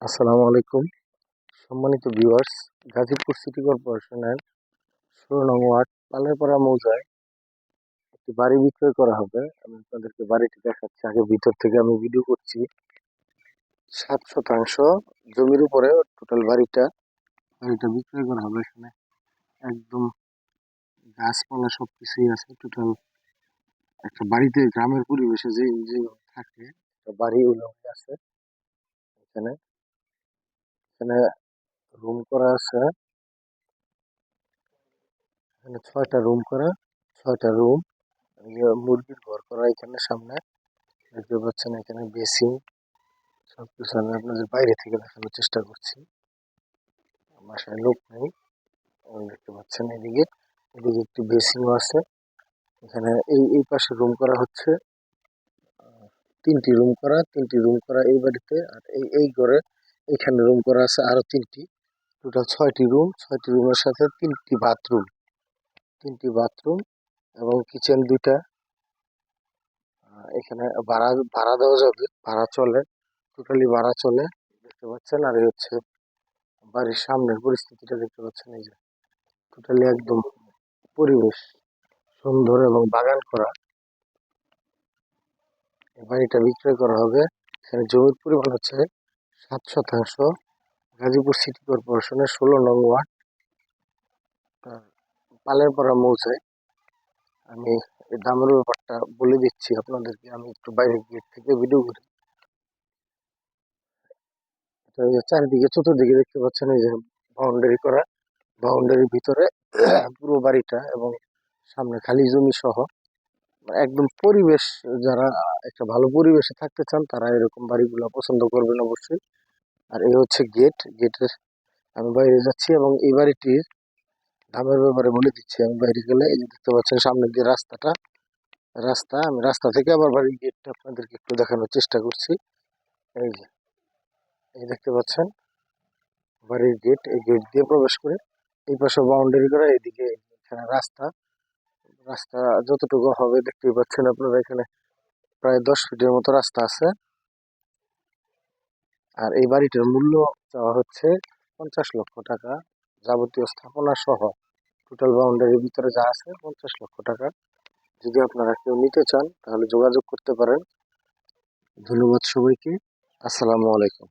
আসসালামু আলাইকুম সম্মানিত ভিউয়ার্স। গাজীপুর সিটি কর্পোরেশনের ১৬ নং ওয়ার্ড পালেরপাড়া মৌজায় একটি বাড়ি বিক্রয় করা হবে। আমি আপনাদেরকে বাড়িটি দেখাচ্ছি, আগে ভিতর থেকে আমি ভিডিও করছি। ৭ শতাংশ জমির উপরে টোটাল বাড়িটা বিক্রয় করা হবে। এখানে একদম গাছপালা সবকিছুই আছে। টোটাল একটা বাড়িতে গ্রামের পরিবেশে যে যে থাকে একটা বাড়ি ওইরকমই আছে। এখানে এখানে রুম করা আছে, এখানে ৬টা রুম করা, ৬টা রুম। মুরগির ঘর করা এখানে সামনে দেখতে পাচ্ছেন। এখানে বেসিন সবকিছু আমি আপনাদের বাইরে থেকে দেখানোর চেষ্টা করছি। বাসায় লোক নেই, দেখতে পাচ্ছেন। এদিকে এদিকে একটি বেসিনও আছে। এখানে এই পাশে রুম করা হচ্ছে, 3টি রুম করা এই বাড়িতে। আর এই ঘরে এখানে রুম করা আছে আরো 3টি। টোটাল 6টি রুম, 6টি রুমের সাথে 3টি বাথরুম এবং কিচেন 2টা। এখানে ভাড়া ভাড়া দেওয়া যাবে, ভাড়া চলে, টোটালি ভাড়া চলে। দেখতে পাচ্ছেন। আর এই হচ্ছে বাড়ির সামনের পরিস্থিতিটা দেখতে পাচ্ছেন। এই যে টোটালি একদম পরিবেশ সুন্দর এবং বাগান করা। এই বাড়িটা বিক্রয় করা হবে। এখানে জমির পরিমাণ হচ্ছে 7 শতাংশ। গাজীপুর সিটি কর্পোরেশনের ১৬ নং ওয়ার্ড পালেরপাড়া মৌজায়। আমি এই দামের ব্যাপারটা বলে দিচ্ছি আপনাদেরকে। আমি একটু বাইরের গেট থেকে ভিডিও করি। এই যে চারিদিকে চতুর্দিকে দেখতে পাচ্ছেন, এই যে বাউন্ডারি করা, বাউন্ডারির ভিতরে পুরো বাড়িটা এবং সামনে খালি জমি সহ একদম পরিবেশ। যারা একটা ভালো পরিবেশে থাকতে চান তারা এরকম বাড়িগুলো পছন্দ করবেন অবশ্যই। আর এই হচ্ছে গেটের আমি বাইরে যাচ্ছি এবং এই বাড়িটির দামের ব্যাপারে বলে দিচ্ছি। আমি বাইরে গেলে এই যে দেখতে পাচ্ছেন সামনে দিয়ে আমি রাস্তা থেকে আবার বাড়ির গেটটা আপনাদেরকে একটু দেখানোর চেষ্টা করছি। এই যে এই দেখতে পাচ্ছেন বাড়ির গেট, এই গেট দিয়ে প্রবেশ করে এই পাশে বাউন্ডারি করা, এদিকে এখানে রাস্তা। রাস্তা যতটুকু হবে দেখতেই পাচ্ছেন আপনারা। এখানে প্রায় 10 ফিটের মতো রাস্তা আছে। আর এই বাড়িটার মূল্য চাওয়া হচ্ছে 50 লক্ষ টাকা, যাবতীয় স্থাপনা সহ টোটাল বাউন্ডারির ভিতরে যা আছে 50 লক্ষ টাকা। যদি আপনারা কেউ নিতে চান তাহলে যোগাযোগ করতে পারেন। ধন্যবাদ সবাইকে। আসসালামু আলাইকুম।